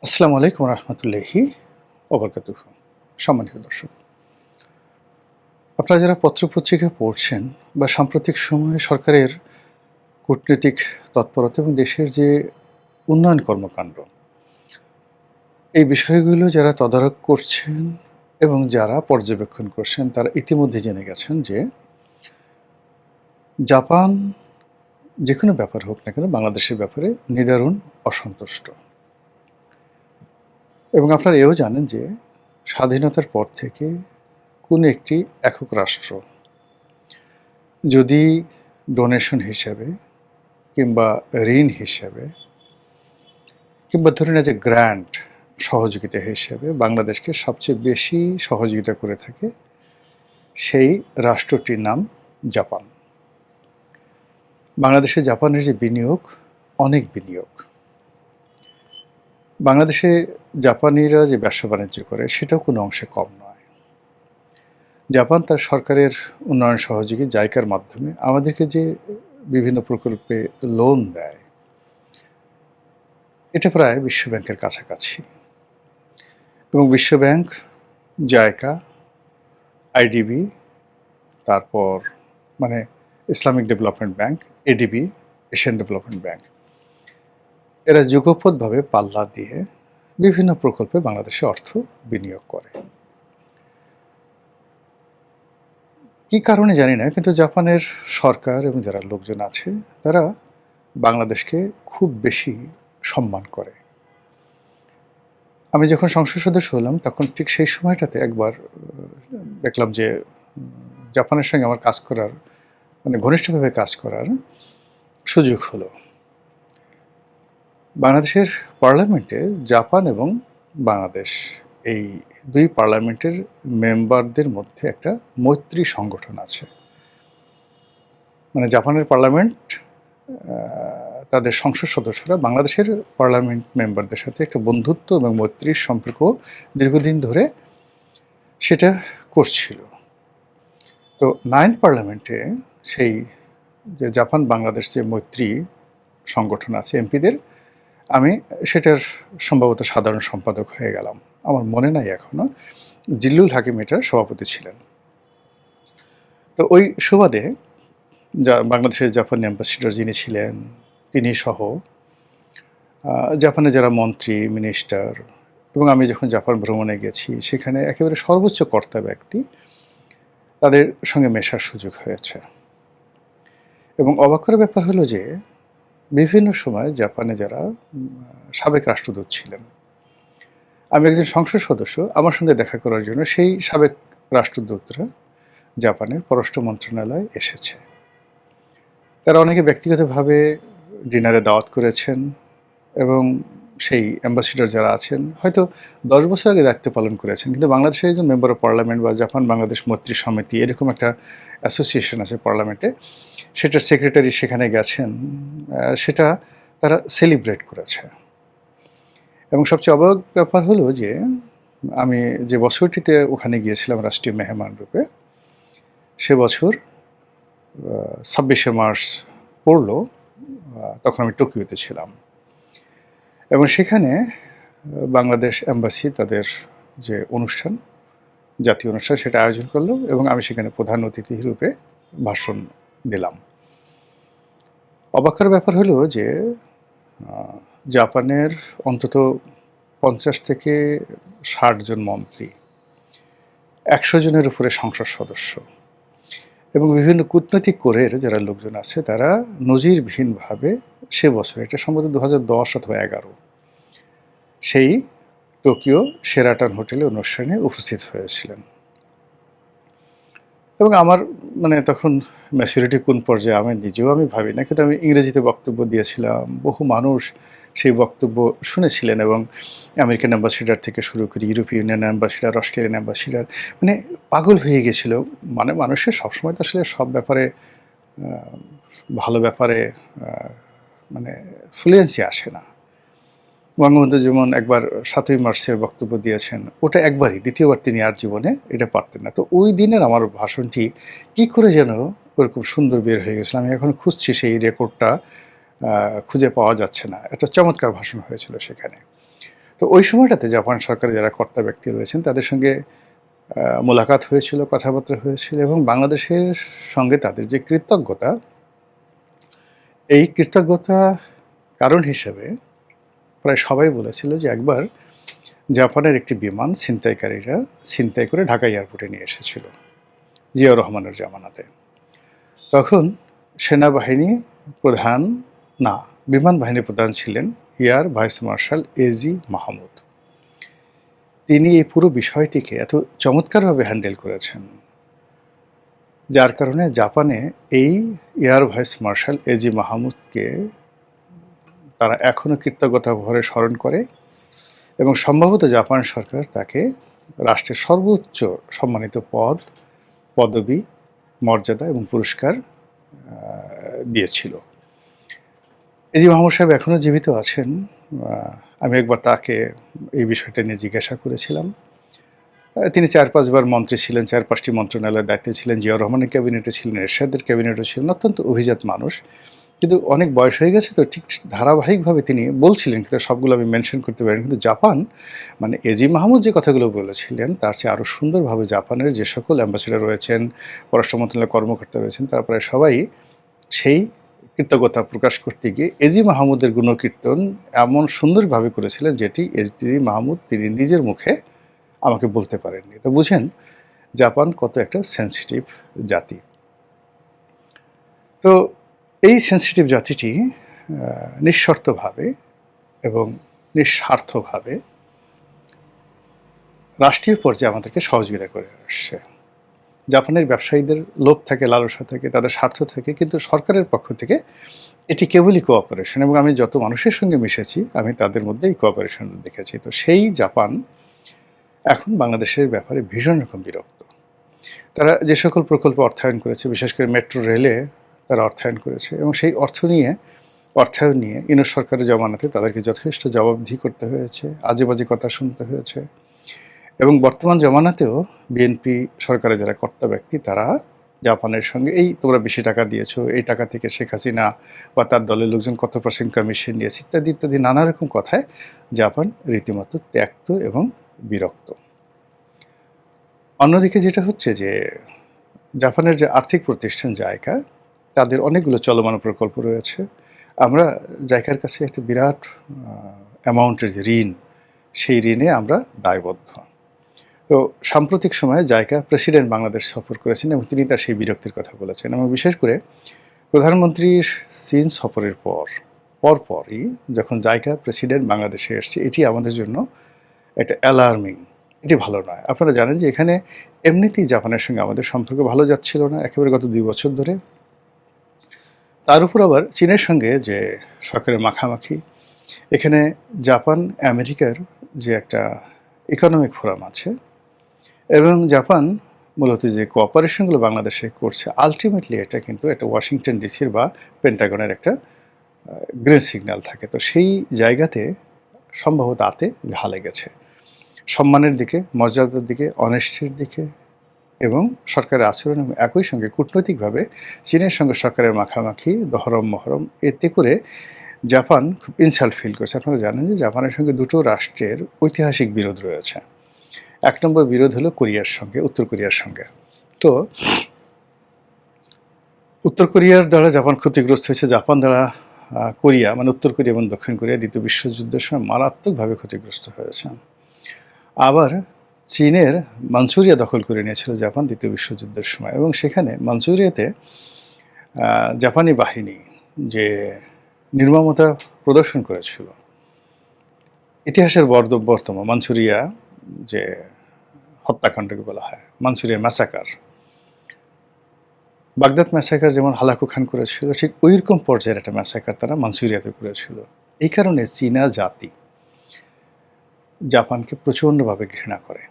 আসসালামু আলাইকুম রহমতুল্লাহি ওবরকাতুহ। সম্মানিত দর্শক, আপনারা যারা পত্রপত্রিকা পড়ছেন বা সাম্প্রতিক সময়ে সরকারের কূটনৈতিক তৎপরতা এবং দেশের যে উন্নয়ন কর্মকাণ্ড, এই বিষয়গুলো যারা তদারক করছেন এবং যারা পর্যবেক্ষণ করছেন, তারা ইতিমধ্যে জেনে গেছেন যে জাপান যে কোনো ব্যাপার হোক না কেন বাংলাদেশের ব্যাপারে নিদারুণ অসন্তুষ্ট। এবং আপনারা এও জানেন যে স্বাধীনতার পর থেকে কোনো একটি একক রাষ্ট্র যদি ডোনেশন হিসেবে কিংবা ঋণ হিসেবে কিংবা ধরে নেয় যে গ্র্যান্ট সহযোগিতা হিসেবে বাংলাদেশকে সবচেয়ে বেশি সহযোগিতা করে থাকে, সেই রাষ্ট্রটির নাম জাপান। বাংলাদেশে জাপানের যে বিনিয়োগ, অনেক বিনিয়োগ। বাংলাদেশে জাপানিরা যে ব্যবসা বাণিজ্য করে সেটাও কোনো অংশে কম নয়। জাপান তার সরকারের উন্নয়ন সহযোগী জাইকার মাধ্যমে আমাদেরকে যে বিভিন্ন প্রকল্পে লোন দেয়, এটা প্রায় বিশ্বব্যাংকের কাছাকাছি। এবং বিশ্বব্যাংক, জাইকা, আইডিবি, তারপর মানে Islamic development bank, ADB, Asian development bank, এরা যুগপৎভাবে পাল্লা দিয়ে বিভিন্ন প্রকল্পে বাংলাদেশে অর্থ বিনিয়োগ করে। কী কারণে জানি না, কিন্তু জাপানের সরকার এবং যারা লোকজন আছে তারা বাংলাদেশকে খুব বেশি সম্মান করে। আমি যখন সংসদ সদস্য হলাম তখন ঠিক সেই সময়টাতে একবার দেখলাম যে জাপানের সঙ্গে আমার কাজ করার মানে ঘনিষ্ঠভাবে কাজ করার সুযোগ হলো। বাংলাদেশের পার্লামেন্টে জাপান এবং বাংলাদেশ এই দুই পার্লামেন্টের মেম্বারদের মধ্যে একটা মৈত্রী সংগঠন আছে। মানে জাপানের পার্লামেন্ট তাদের সংসদ সদস্যরা বাংলাদেশের পার্লামেন্ট মেম্বারদের সাথে একটা বন্ধুত্ব এবং মৈত্রীর সম্পর্ক দীর্ঘদিন ধরে সেটা করছিল। তো 9th পার্লামেন্টে সেই যে জাপান বাংলাদেশ যে মৈত্রী সংগঠন আছে এমপিদের, আমি সেটার সম্ভবত সাধারণ সম্পাদক হয়ে গেলাম। আমার মনে নাই এখনও। জিল্লুল হাকিম এটার সভাপতি ছিলেন। তো ওই সুবাদে বাংলাদেশের জাপান অ্যাম্বাসিডর যিনি ছিলেন তিনি সহ জাপানে যারা মন্ত্রী, মিনিস্টার, এবং আমি যখন জাপান ভ্রমণে গেছি সেখানে একেবারে সর্বোচ্চ কর্তা ব্যক্তি, তাদের সঙ্গে মেশার সুযোগ হয়েছে। এবং অবাক করার ব্যাপার হলো যে বিভিন্ন সময় জাপানে যারা সাবেক রাষ্ট্রদূত ছিলেন, আমি একজন সংসদ সদস্য, আমার সঙ্গে দেখা করার জন্য সেই সাবেক রাষ্ট্রদূতরা জাপানের পররাষ্ট্র মন্ত্রণালয়ে এসেছে। তারা অনেকে ব্যক্তিগতভাবে ডিনারে দাওয়াত করেছেন এবং সেই অ্যাম্বাসিডর যারা আছেন হয়তো 10 বছর আগে দায়িত্ব পালন করেছেন, কিন্তু বাংলাদেশের একজন মেম্বার অফ পার্লামেন্ট বা জাপান বাংলাদেশ মৈত্রী সমিতি এরকম একটা অ্যাসোসিয়েশন আছে পার্লামেন্টে, সেটার সেক্রেটারি সেখানে গেছেন, সেটা তারা সেলিব্রেট করেছে। এবং সবচেয়ে অবাক ব্যাপার হলো যে আমি যে বছরটিতে ওখানে গিয়েছিলাম রাষ্ট্রীয় মেহমান রূপে, সে বছর 26শে মার্চ পড়ল, তখন আমি টোকিওতে ছিলাম। এবং সেখানে বাংলাদেশ এম্বাসি তাদের যে অনুষ্ঠান, জাতীয় অনুষ্ঠান, সেটা আয়োজন করলো এবং আমি সেখানে প্রধান অতিথি রূপে ভাষণ দিলাম। অবাকের ব্যাপার হলো যে জাপানের অন্তত 50 থেকে 60 জন মন্ত্রী, 100 জনের উপরে সংসদ সদস্য এবং বিভিন্ন কূটনৈতিক কোরের যারা লোকজন আছে তারা নজিরবিহীনভাবে সে বছর, এটা সম্ভবত 2010 অথবা 11, সেই টোকিও শেরাটন হোটেলে অনুষ্ঠানে উপস্থিত হয়েছিলেন। এবং আমার মানে তখন ম্যাচুরিটি কোন পর্যায়ে আমি নিজেও আমি ভাবি না, কিন্তু আমি ইংরেজিতে বক্তব্য দিয়েছিলাম, বহু মানুষ সেই বক্তব্য শুনেছিলেন এবং আমেরিকান অ্যাম্বাসিডার থেকে শুরু করে ইউরোপীয় ইউনিয়ন অ্যাম্বাসিডার, অস্ট্রেলিয়ান অ্যাম্বাসিডার, মানে পাগল হয়ে গেছিল। মানে মানুষের সবসময় তো আসলে সব ব্যাপারে ভালো ব্যাপারে মানে ফ্লুয়েন্সি আসে না। বঙ্গবন্ধু যেমন একবার 7ই মার্চের বক্তব্য দিয়েছেন, ওটা একবারই, দ্বিতীয়বার তিনি আর জীবনে এটা পারতেন না। তো ওই দিনের আমার ভাষণটি কী করে যেন ওরকম সুন্দর বের হয়ে গেছিল, আমি এখন খুঁজছি সেই রেকর্ডটা, খুঁজে পাওয়া যাচ্ছে না। একটা চমৎকার ভাষণ হয়েছিল সেখানে। তো ওই সময়টাতে জাপান সরকারে যারা কর্তা ব্যক্তি রয়েছেন তাদের সঙ্গে মোলাকাত হয়েছিল, কথাবার্তা হয়েছিল এবং বাংলাদেশের সঙ্গে তাদের যে কৃতজ্ঞতা, এই কৃতজ্ঞতা কারণ হিসেবে প্রায় সবাই বলেছিল যে একবার জাপানের একটি বিমান ছিনতাইকারীরা ছিনতাই করে ঢাকা এয়ারপোর্টে নিয়ে এসেছিল জিয়াউর রহমানের জামানাতে। তখন সেনাবাহিনী প্রধান না, বিমান বাহিনী প্রধান ছিলেন air vice marshal AG Mahmud. তিনি এই পুরো বিষয়টিকে এত চমৎকারভাবে হ্যান্ডেল করেছেন, যার কারণে জাপানে এই এয়ার ভাইস মার্শাল এজি মাহমুদকে তারা এখনও কৃতজ্ঞতা ভরে স্মরণ করে এবং সম্ভবত জাপান সরকার তাকে রাষ্ট্রের সর্বোচ্চ সম্মানিত পদবি, মর্যাদা এবং পুরস্কার দিয়েছিল। এজি মাহমুদ সাহেব এখনও জীবিত আছেন। আমি একবার তাকে এই বিষয়টা নিয়ে জিজ্ঞাসা করেছিলাম। তিনি 4-5 বার মন্ত্রী ছিলেন, 4-5টি মন্ত্রণালয়ের দায়িত্বে ছিলেন, জিয়াউর রহমানের ক্যাবিনেটে ছিলেন, এরশাদের ক্যাবিনেটও ছিলেন, অত্যন্ত অভিজাত মানুষ। কিন্তু অনেক বয়স হয়ে গেছে তো ঠিক ধারাবাহিকভাবে তিনি বলছিলেন, কিন্তু সবগুলো আমি মেনশন করতে পারিনি। কিন্তু জাপান মানে এজি মাহমুদ যে কথাগুলো বলেছিলেন তার চেয়ে আরও সুন্দরভাবে জাপানের যে সকল অ্যাম্বাসেডর রয়েছেন, পররাষ্ট্র মন্ত্রণালয়ের কর্মকর্তা রয়েছেন, তারা প্রায় সবাই সেই কৃতজ্ঞতা প্রকাশ করতে গিয়ে এজি মাহমুদের গুণকীর্তন এমন সুন্দরভাবে করেছিলেন যেটি এজি মাহমুদ তিনি নিজের মুখে আমাকে বলতে পারেননি। তো বুঝেন জাপান কত একটা সেন্সিটিভ জাতি। তো এই সেন্সিটিভ জাতিটি নিঃশর্তভাবে এবং নিঃস্বার্থভাবে রাষ্ট্রীয় পর্যায়ে আমাদেরকে সহযোগিতা করে আসছে। জাপানের ব্যবসায়ীদের লোভ থাকে, লালসা থাকে, তাদের স্বার্থ থাকে, কিন্তু সরকারের পক্ষ থেকে এটি কেবলই কোঅপারেশন এবং আমি যত মানুষের সঙ্গে মিশেছি আমি তাদের মধ্যে এই কোঅপারেশন দেখেছি। তো সেই জাপান এখন বাংলাদেশের ব্যাপারে ভীষণ রকম বিরক্ত। তারা যে সকল প্রকল্প অর্থায়ন করেছে, বিশেষ করে মেট্রো রেলে তারা অর্থায়ন করেছে এবং সেই অর্থায়ন নিয়ে ইউনূস সরকারের জমানাতে তাদেরকে যথেষ্ট জবাবদিহি করতে হয়েছে, আজে বাজে কথা শুনতে হয়েছে এবং বর্তমান জমানাতেও বিএনপি সরকারের যারা কর্তা ব্যক্তি তারা জাপানের সঙ্গে এই তোমরা বেশি টাকা দিয়েছো, এই টাকা থেকে শেখ হাসিনা বা তার দলের লোকজন কত % কমিশন নিয়েছে ইত্যাদি ইত্যাদি নানা রকম কথায় জাপান রীতিমতো ত্যক্ত এবং বিরক্ত। অন্যদিকে যেটা হচ্ছে যে জাপানের যে আর্থিক প্রতিষ্ঠান জাইকা তাদের অনেকগুলো চলমান প্রকল্প রয়েছে। আমরা জাইকার কাছে একটা বিরাট অ্যামাউন্টের যে ঋণ, সেই ঋণে আমরা দায়বদ্ধ। তো সাম্প্রতিক সময়ে জাইকা প্রেসিডেন্ট বাংলাদেশ সফর করেছেন এবং তিনি তার সেই বিরক্তির কথা বলেছেন এবং বিশেষ করে প্রধানমন্ত্রীর চীন সফরের পরপরই যখন জাইকা প্রেসিডেন্ট বাংলাদেশে এসছে, এটি আমাদের জন্য একটা অ্যালার্মিং, এটি ভালো নয়। আপনারা জানেন যে এখানে এমনিতেই জাপানের সঙ্গে আমাদের সম্পর্ক ভালো যাচ্ছিল না একেবারে গত 2 বছর ধরে। তার উপর আবার চীনের সঙ্গে যে সরকারের মাখামাখি, এখানে জাপান আমেরিকার যে একটা ইকোনমিক ফোরাম আছে এবং জাপান মূলত যে কোঅপারেশনগুলো বাংলাদেশে করছে আলটিমেটলি এটা কিন্তু একটা ওয়াশিংটন ডিসির বা পেন্টাগনের একটা গ্রিন সিগন্যাল থাকে। তো সেই জায়গাতে সম্ভবত আতে ঘা লেগেছে সম্মানের দিকে, মর্যাদার দিকে, অনেস্টির দিকে এবং সরকারের আচরণ এবং একই সঙ্গে কূটনৈতিকভাবে চীনের সঙ্গে সরকারের মাখামাখি, দহরম মহরম, এতে করে জাপান খুব ইনসাল্ট ফিল করছে। আপনারা জানেন যে জাপানের সঙ্গে দুটো রাষ্ট্রের ঐতিহাসিক বিরোধ রয়েছে। 1 নম্বর বিরোধ হলো কোরিয়ার সঙ্গে, উত্তর কোরিয়ার সঙ্গে। তো উত্তর কোরিয়ার দ্বারা জাপান ক্ষতিগ্রস্ত হয়েছে, জাপান দ্বারা কোরিয়া মানে উত্তর কোরিয়া এবং দক্ষিণ কোরিয়া দ্বিতীয় বিশ্বযুদ্ধের সময় মারাত্মকভাবে ক্ষতিগ্রস্ত হয়েছে। আবার চীনের মাঞ্চুরিয়া দখল করে নিয়েছিল জাপান দ্বিতীয় বিশ্বযুদ্ধের সময় এবং সেখানে মাঞ্চুরিয়াতে জাপানি বাহিনী যে নির্মমতা প্রদর্শন করেছিল, ইতিহাসের বর্তমান মাঞ্চুরিয়া যে হত্যাকাণ্ডকে বলা হয় মাঞ্চুরিয়া ম্যাসাকার, বাগদাদ ম্যাসাকার যেমন হালাকু খান করেছিল, ঠিক ওইরকম পর্যায়ের একটা ম্যাসাকার তারা মাঞ্চুরিয়াতে করেছিল। এই কারণে চীনা জাতি জাপানকে প্রচণ্ডভাবে ঘৃণা করে।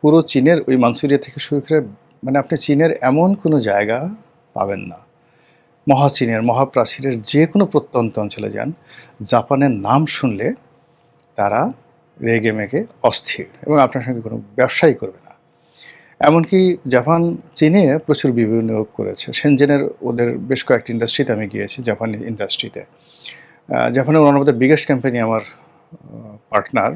পুরো চীনের ওই মাঞ্চুরিয়া থেকে শুরু করে মানে আপনি চীনের এমন কোনো জায়গা পাবেন না, মহাচীনের মহাপ্রাচীরের যে কোনো প্রত্যন্ত অঞ্চলে যান, জাপানের নাম শুনলে তারা রেগে মেগে অস্থির এবং আপনার সঙ্গে কোনো ব্যবসাই করবে না। এমনকি জাপান চীনে প্রচুর বিনিয়োগ করেছে। শেনজেনের ওদের বেশ কয়েকটি ইন্ডাস্ট্রিতে আমি গিয়েছি, জাপানি ইন্ডাস্ট্রিতে। জাপানের one of the biggest company আমার partner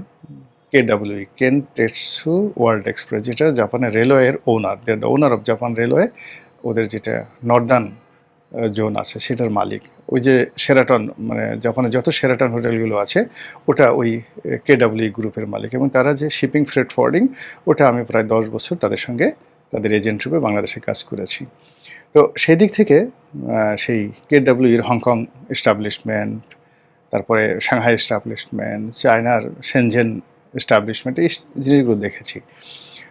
KWE, Kintetsu world express, যেটা জাপানের রেলওয়ের owner, they the owner of Japan railway, ওদের যেটা নর্দার্ন জোন আছে সেটার মালিক। ওই যে শেরাটন, মানে জাপানে যত শেরাটন হোটেলগুলো আছে ওটা ওই কেডব্লিউই গ্রুপের মালিক, এবং তারা যে শিপিং ফ্রেট ফরওয়ার্ডিং, ওটা আমি প্রায় 10 বছর তাদের সঙ্গে তাদের এজেন্ট রূপে বাংলাদেশে কাজ করেছি। তো সেই দিক থেকে সেই কেডব্লিউইর হংকং এস্টাবলিশমেন্ট, তারপরে সাংহাই এস্টাবলিশমেন্ট, চায়নার শেনজেন এস্টাবলিশমেন্ট, এই জিনিসগুলো দেখেছি।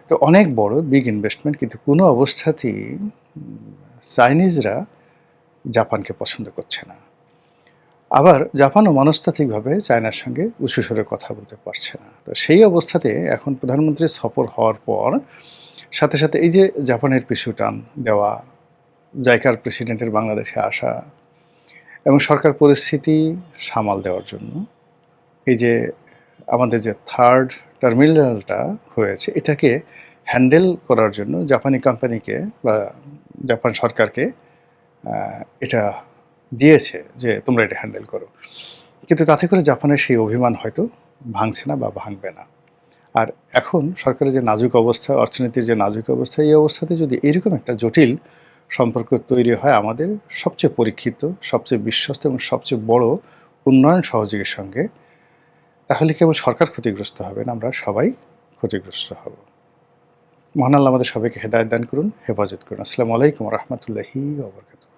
তো অনেক বড় বিগ ইনভেস্টমেন্ট, কিন্তু কোনো অবস্থাতেই চাইনিজরা জাপানকে পছন্দ করছে না। আবার জাপানও মনস্তাত্ত্বিকভাবে চায়নার সঙ্গে উঁচু স্বরে কথা বলতে পারছে না। তো সেই অবস্থাতে এখন প্রধানমন্ত্রী সফর হওয়ার পর সাথে সাথে এই যে জাপানের পিছু টান দেওয়া, জাইকার প্রেসিডেন্টের বাংলাদেশে আসা, এবং সরকার পরিস্থিতি সামাল দেওয়ার জন্য এই যে আমাদের যে থার্ড টার্মিনালটা হয়েছে, এটাকে হ্যান্ডেল করার জন্য জাপানি কোম্পানিকে বা জাপান সরকারকে এটা দিয়েছে যে তোমরা এটা হ্যান্ডেল করো। কিন্তু তাতে করে জাপানের সেই অভিমান হয়তো ভাঙছে না বা ভাঙবে না। আর এখন সরকারের যে নাজুক অবস্থা, অর্থনীতির যে নাজুক অবস্থা, এই অবস্থাতে যদি এরকম একটা জটিল সম্পর্ক তৈরি হয় আমাদের সবচেয়ে পরীক্ষিত, সবচেয়ে বিশ্বস্ত এবং সবচেয়ে বড় উন্নয়ন সহযোগীর সঙ্গে, তাহলে কেবল সরকার ক্ষতিগ্রস্ত হবে না, আমরা সবাই ক্ষতিগ্রস্ত হব। মহান আল্লাহ আমাদের সবাইকে হেদায়েত দান করুন, হেফাজত করুন। আসসালামু আলাইকুম রহমতুল্লাহি ওয়া বারাকাতুহু।